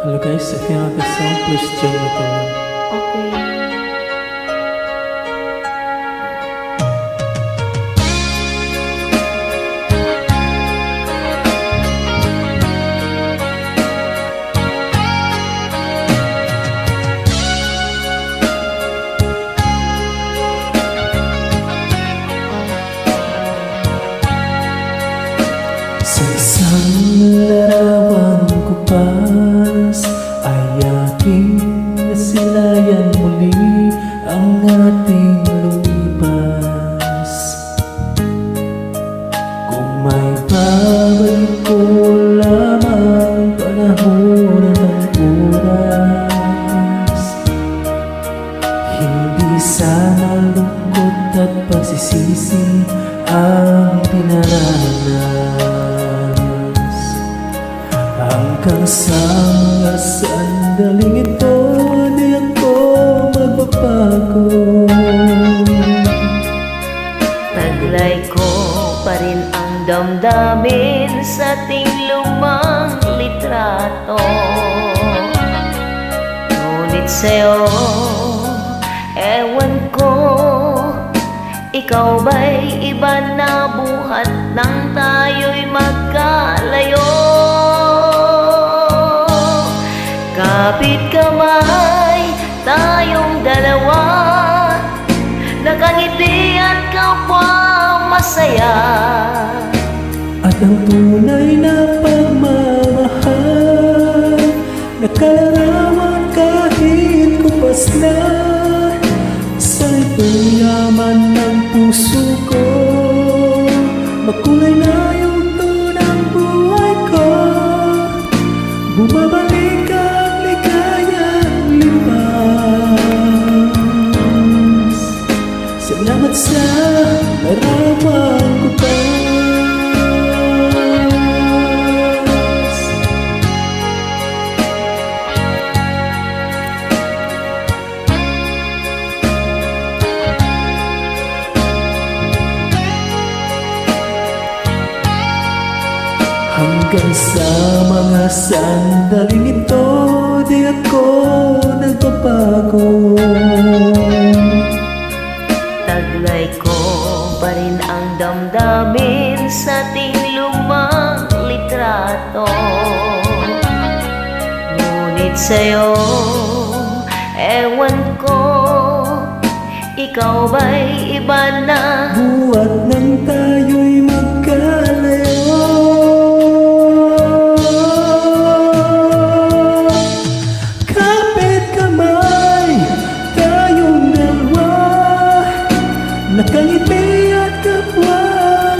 Hello guys, if you have the song, please join me to Okay. Sa isang larawan kupas ay aking nasilayan muli ang ating lumipas. Kung may babalik ko lamang panahon at oras, hindi sana lungkot at pagsisisi ang dinaranas. Hanggang sa mga sandaling ito, di ako magbabago. Taglay ko pa rin ang damdamin sa ating lumang litrato. Ngunit sa'yo, ewan ko, ikaw ba'y iba na buhat nang tayo'y magkalayo? Kapit kamay tayong dalawa, nakangiti at kapwa masaya. At ang tunay na pagmamahal, nakalarawan kahit kupas na. Sa itong yaman ng puso ko, makulay na yung tunang buhay ko. Bumabalik ang ligayang lipas. Salamat sa larawan ko pa. Hanggang sa mga sandaling ito, di ako nagbabago. Taglay ko pa rin ang damdamin sa ating lumang litrato. Ngunit sa'yo, ewan ko, ikaw ba'y iba na? Buhat nang tayo'y magkalayo. Kapit kamay tayong dalawa, nakangiti at kapwa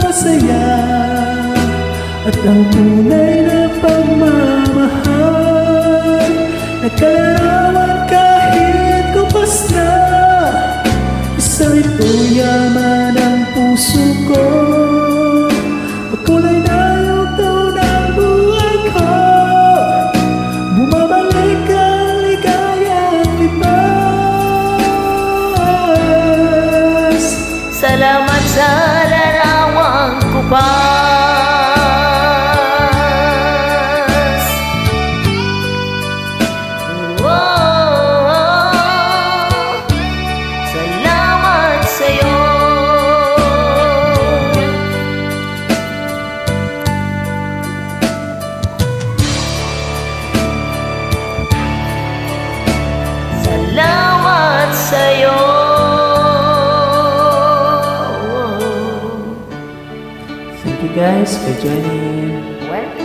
masaya. At ang tunay na pagmamahal, nakalarawan kahit kupas na. Sa ito yaman ang puso ko, makulay na yung tunang buhay ko. Bumabalik ang ligayang lipas. Salamat sa larawang kupas. Salamat sa'yo. Salamat sa'yo. Thank you guys for joining. Welcome.